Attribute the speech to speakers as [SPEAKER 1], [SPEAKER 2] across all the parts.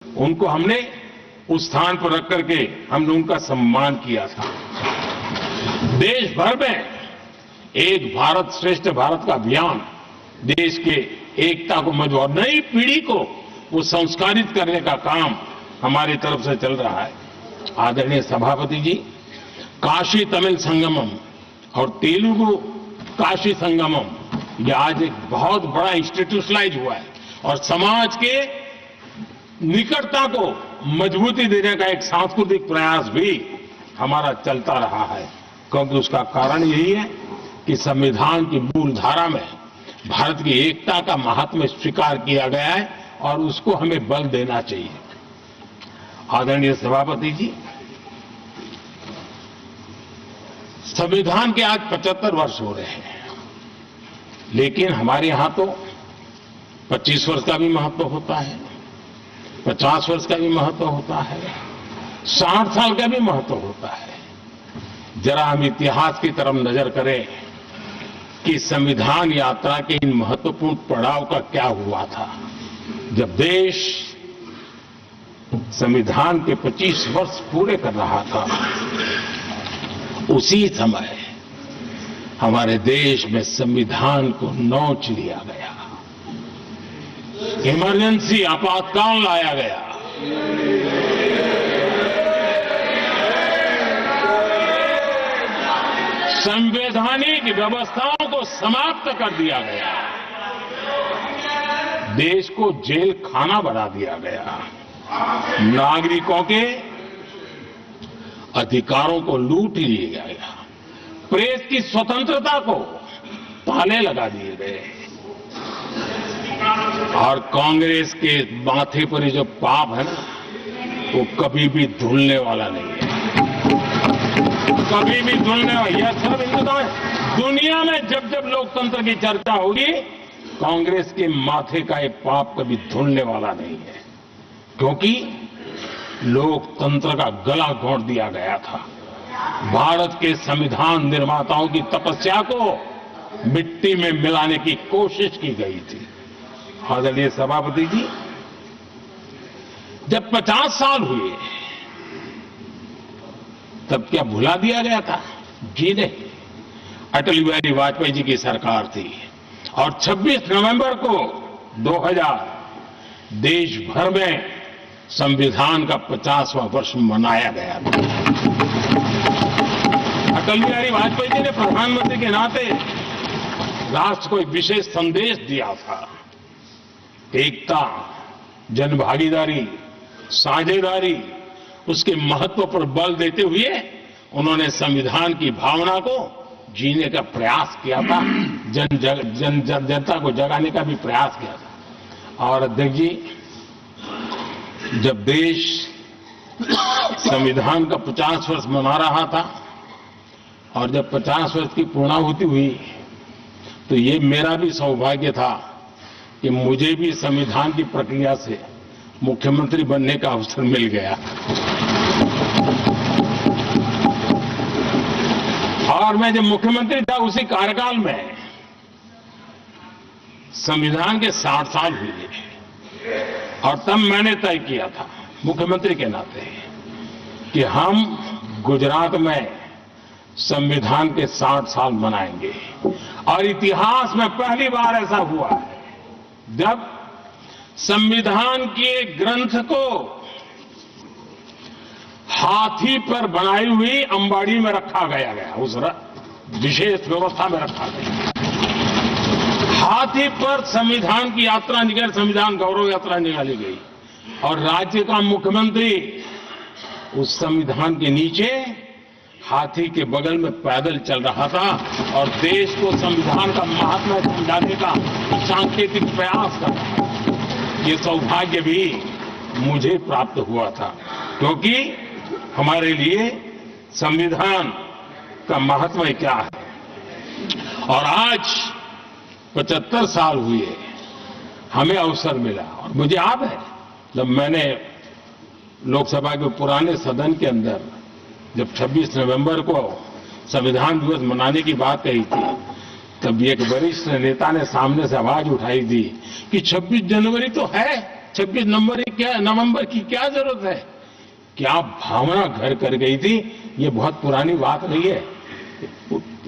[SPEAKER 1] उनको हमने उस स्थान पर रख करके हमने उनका सम्मान किया था। देश भर में एक भारत श्रेष्ठ भारत का अभियान देश के एकता को मजबूत और नई पीढ़ी को वो संस्कारित करने का काम हमारी तरफ से चल रहा है। आदरणीय सभापति जी, काशी तमिल संगमम और तेलुगु काशी संगमम ये आज एक बहुत बड़ा इंस्टीट्यूशनलाइज हुआ है और समाज के निकटता को मजबूती देने का एक सांस्कृतिक प्रयास भी हमारा चलता रहा है, क्योंकि उसका कारण यही है कि संविधान की मूल धारा में भारत की एकता का महात्म्य स्वीकार किया गया है और उसको हमें बल देना चाहिए। आदरणीय सभापति जी, संविधान के आज 75 वर्ष हो रहे हैं, लेकिन हमारे यहां तो 25 वर्ष का भी महत्व होता है, 50 वर्ष का भी महत्व होता है, 60 साल का भी महत्व होता है। जरा हम इतिहास की तरफ नजर करें कि संविधान यात्रा के इन महत्वपूर्ण पड़ाव का क्या हुआ था। जब देश संविधान के 25 वर्ष पूरे कर रहा था, उसी समय हमारे देश में संविधान को नोच लिया गया, इमरजेंसी आपातकाल लाया गया। संवैधानिक व्यवस्थाओं को समाप्त कर दिया गया, देश को जेल खाना बना दिया गया, नागरिकों के अधिकारों को लूट लिया गया, प्रेस की स्वतंत्रता को ताले लगा दिए गए और कांग्रेस के माथे पर ये जो पाप है ना, वो कभी भी धुलने वाला नहीं है, कभी भी धुलने वाला। यह सब हिंदुस्तान दुनिया में जब जब लोकतंत्र की चर्चा होगी, कांग्रेस के माथे का ये पाप कभी धुलने वाला नहीं है, क्योंकि लोकतंत्र का गला घोंट दिया गया था। भारत के संविधान निर्माताओं की तपस्या को मिट्टी में मिलाने की कोशिश की गई थी। आदरणीय सभापति जी, जब 50 साल हुए तब क्या भुला दिया गया था? जी नहीं, अटल बिहारी वाजपेयी जी की सरकार थी और 26 नवंबर को 2000 देश भर में संविधान का 50वां वर्ष मनाया गया था। अटल बिहारी वाजपेयी जी ने प्रधानमंत्री के नाते राष्ट्र को एक विशेष संदेश दिया था। एकता, जनभागीदारी, साझेदारी, उसके महत्व पर बल देते हुए उन्होंने संविधान की भावना को जीने का प्रयास किया था, जनता को जगाने का भी प्रयास किया था। और अध्यक्ष जी, जब देश संविधान का 50 वर्ष मना रहा था और जब 50 वर्ष की पूर्णाहुति हुई, तो ये मेरा भी सौभाग्य था कि मुझे भी संविधान की प्रक्रिया से मुख्यमंत्री बनने का अवसर मिल गया और मैं जब मुख्यमंत्री था उसी कार्यकाल में संविधान के 60 साल हुए और तब मैंने तय किया था मुख्यमंत्री के नाते कि हम गुजरात में संविधान के 60 साल मनाएंगे। और इतिहास में पहली बार ऐसा हुआ है जब संविधान के ग्रंथ को हाथी पर बनाई हुई अंबाड़ी में रखा गया, उस विशेष व्यवस्था में रखा गया। हाथी पर संविधान की यात्रा निकल, संविधान गौरव यात्रा निकाली गई और राज्य का मुख्यमंत्री उस संविधान के नीचे हाथी के बगल में पैदल चल रहा था और देश को संविधान का महात्म्य समझाने का सांकेतिक प्रयास कर रहा था। ये सौभाग्य भी मुझे प्राप्त हुआ था, क्योंकि हमारे लिए संविधान का महत्व क्या है। और आज 75 साल हुए, हमें अवसर मिला और मुझे याद है जब मैंने लोकसभा के पुराने सदन के अंदर जब 26 नवंबर को संविधान दिवस मनाने की बात कही थी, तब एक वरिष्ठ नेता ने सामने से आवाज उठाई थी कि 26 जनवरी तो है, 26 नवंबर की क्या जरूरत है? क्या भावना घर कर गई थी, ये बहुत पुरानी बात नहीं है।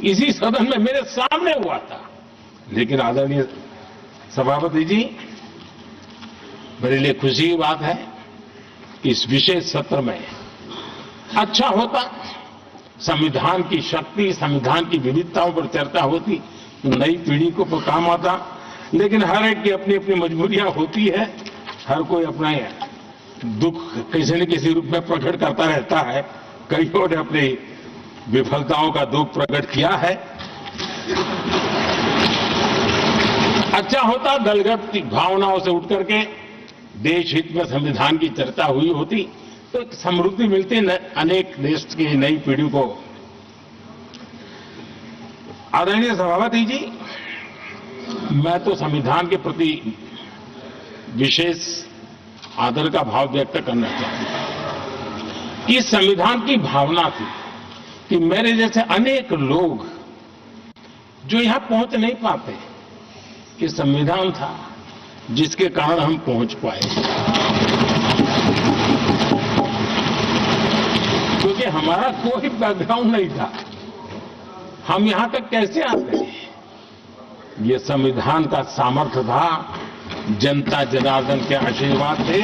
[SPEAKER 1] इसी सदन में मेरे सामने हुआ था। लेकिन आदरणीय सभापति जी, मेरे लिए खुशी की बात है कि इस विशेष सत्र में अच्छा होता, संविधान की शक्ति, संविधान की विविधताओं पर चर्चा होती तो नई पीढ़ी को काम आता। लेकिन हर एक की अपनी अपनी मजबूरियां होती है, हर कोई अपना दुख किसी न किसी रूप में प्रकट करता रहता है। कईयों ने अपनी विफलताओं का दुख प्रकट किया है। अच्छा होता दलगत भावनाओं से उठ करके देश हित में संविधान की चर्चा हुई होती तो एक समृद्धि मिलती अनेक देश की नई पीढ़ी को। आदरणीय सभापति जी, मैं तो संविधान के प्रति विशेष आदर का भाव व्यक्त करना चाहता हूं कि संविधान की भावना थी कि मेरे जैसे अनेक लोग जो यहां पहुंच नहीं पाते, कि संविधान था जिसके कारण हम पहुंच पाए। क्योंकि हमारा कोई बैकग्राउंड नहीं था, हम यहां तक कैसे आते? ये संविधान का सामर्थ्य था, जनता जनार्दन के आशीर्वाद थे।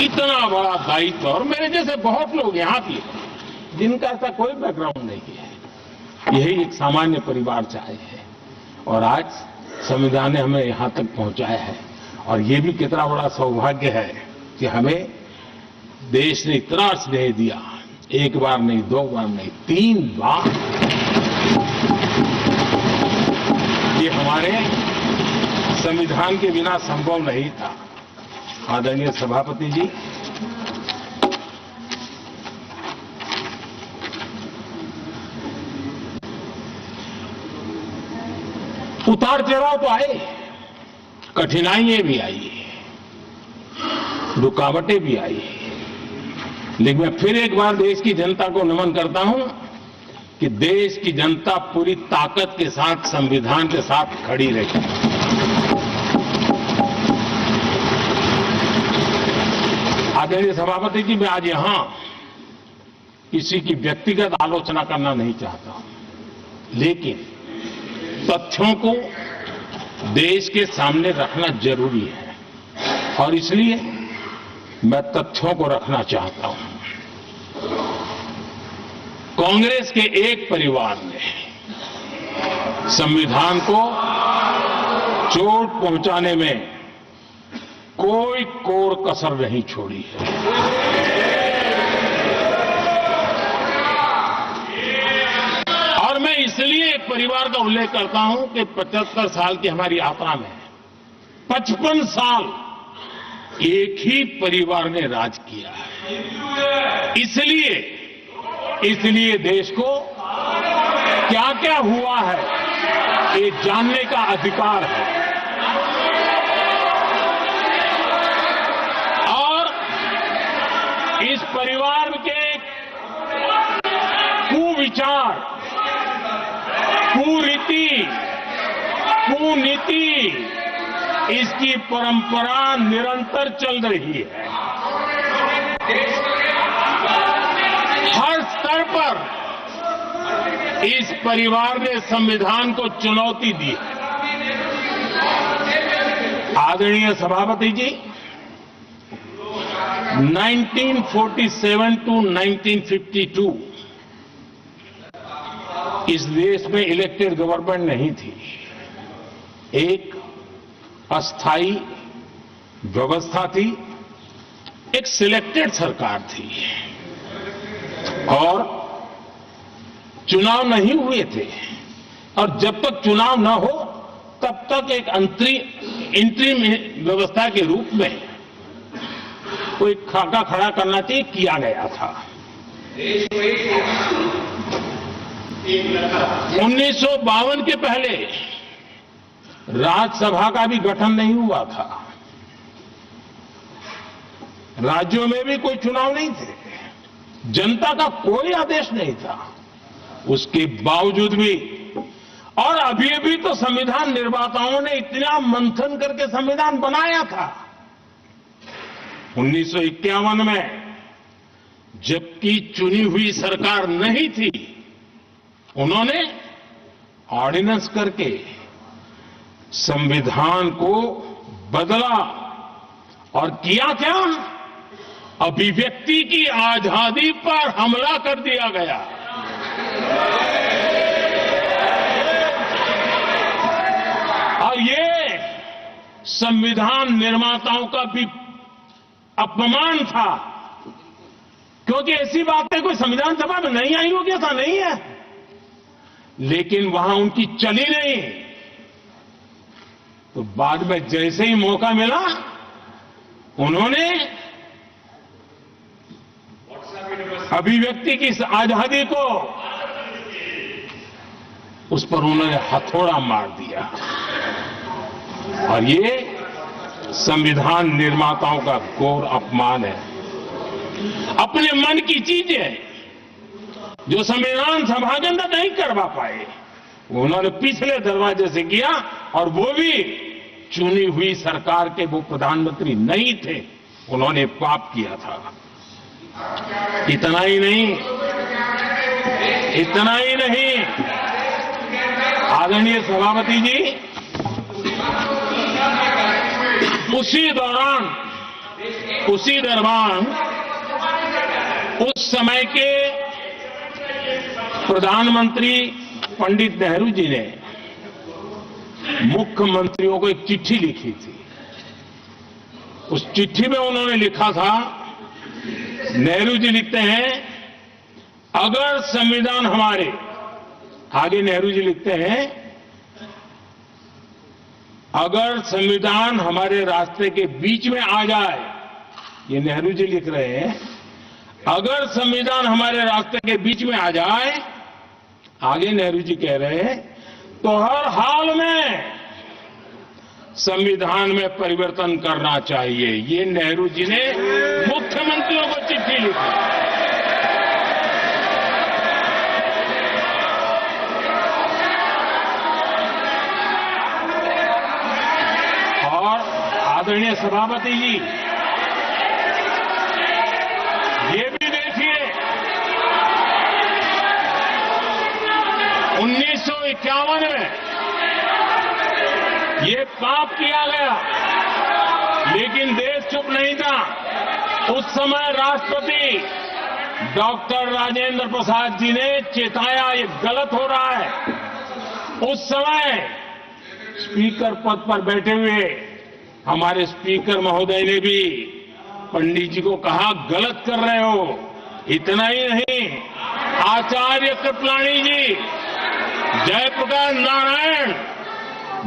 [SPEAKER 1] इतना बड़ा दायित्व, और मेरे जैसे बहुत लोग यहां भी जिनका ऐसा कोई बैकग्राउंड नहीं है, यही एक सामान्य परिवार से आए हैं और आज संविधान ने हमें यहां तक पहुंचाया है। और ये भी कितना बड़ा सौभाग्य है कि हमें देश ने इतना स्नेह दिया, एक बार नहीं, 2 बार नहीं, 3 बार। ये हमारे संविधान के बिना संभव नहीं था। आदरणीय सभापति जी, उतार चढ़ाव तो आए, कठिनाइयां भी आई, रुकावटें भी आई, लेकिन मैं फिर एक बार देश की जनता को नमन करता हूं कि देश की जनता पूरी ताकत के साथ संविधान के साथ खड़ी रही। आदरणीय सभापति जी, मैं आज यहां किसी की व्यक्तिगत आलोचना करना नहीं चाहता हूं, लेकिन तथ्यों को देश के सामने रखना जरूरी है और इसलिए मैं तथ्यों को रखना चाहता हूं। कांग्रेस के एक परिवार ने संविधान को चोट पहुंचाने में कोई कोर कसर नहीं छोड़ी है। और मैं इसलिए एक परिवार का उल्लेख करता हूं कि 75 साल की हमारी यात्रा में 55 साल एक ही परिवार ने राज किया है। इसलिए देश को क्या क्या हुआ है ये जानने का अधिकार है। और इस परिवार के कुविचार, कुरीति, कुनीति, इसकी परंपरा निरंतर चल रही है। हर स्तर पर इस परिवार ने संविधान को चुनौती दी है। आदरणीय सभापति जी, 1947 टू 1952 इस देश में इलेक्टेड गवर्नमेंट नहीं थी। एक अस्थायी व्यवस्था थी, एक सिलेक्टेड सरकार थी और चुनाव नहीं हुए थे। और जब तक चुनाव न हो तब तक एक इंटरिम व्यवस्था के रूप में कोई खाका खड़ा करना चाहिए, किया गया था। 1952 के पहले राज्यसभा का भी गठन नहीं हुआ था, राज्यों में भी कोई चुनाव नहीं थे, जनता का कोई आदेश नहीं था। उसके बावजूद भी, और अभी तो संविधान निर्माताओं ने इतना मंथन करके संविधान बनाया था 1951 में जबकि चुनी हुई सरकार नहीं थी, उन्होंने ऑर्डिनेंस करके संविधान को बदला और किया क्या? अभिव्यक्ति की आजादी पर हमला कर दिया गया। और ये संविधान निर्माताओं का भी अपमान था, क्योंकि ऐसी बातें कोई संविधान सभा में नहीं आई हो, क्या था? नहीं है, लेकिन वहां उनकी चली नहीं। तो बाद में जैसे ही मौका मिला, उन्होंने अभिव्यक्ति की इस आजादी को, उस पर उन्होंने हथौड़ा मार दिया। और ये संविधान निर्माताओं का घोर अपमान है। अपने मन की चीजें जो संविधान सभा के अंदर नहीं करवा पाए, उन्होंने पिछले दरवाजे से किया, और वो भी चुनी हुई सरकार के वो प्रधानमंत्री नहीं थे, उन्होंने पाप किया था। इतना ही नहीं, आदरणीय सभापति जी, उसी दौरान उस समय के प्रधानमंत्री पंडित नेहरू जी ने मुख्यमंत्रियों को एक चिट्ठी लिखी थी। उस चिट्ठी में उन्होंने लिखा था, नेहरू जी लिखते हैं, अगर संविधान हमारे, आगे नेहरू जी लिखते हैं, अगर संविधान हमारे रास्ते के बीच में आ जाए, ये नेहरू जी लिख रहे हैं, अगर संविधान हमारे रास्ते के बीच में आ जाए, आगे नेहरू जी कह रहे हैं, तो हर हाल में संविधान में परिवर्तन करना चाहिए। ये नेहरू जी ने मुख्यमंत्रियों को चिट्ठी लिखी। और आदरणीय सभापति जी, ये भी देखिए, 1951 में ये पाप किया गया, लेकिन देश चुप नहीं था। उस समय राष्ट्रपति डॉक्टर राजेंद्र प्रसाद जी ने चेताया, ये गलत हो रहा है। उस समय स्पीकर पद पर बैठे हुए हमारे स्पीकर महोदय ने भी पंडित जी को कहा, गलत कर रहे हो। इतना ही नहीं, आचार्य कृपलानी जी, जयप्रकाश नारायण,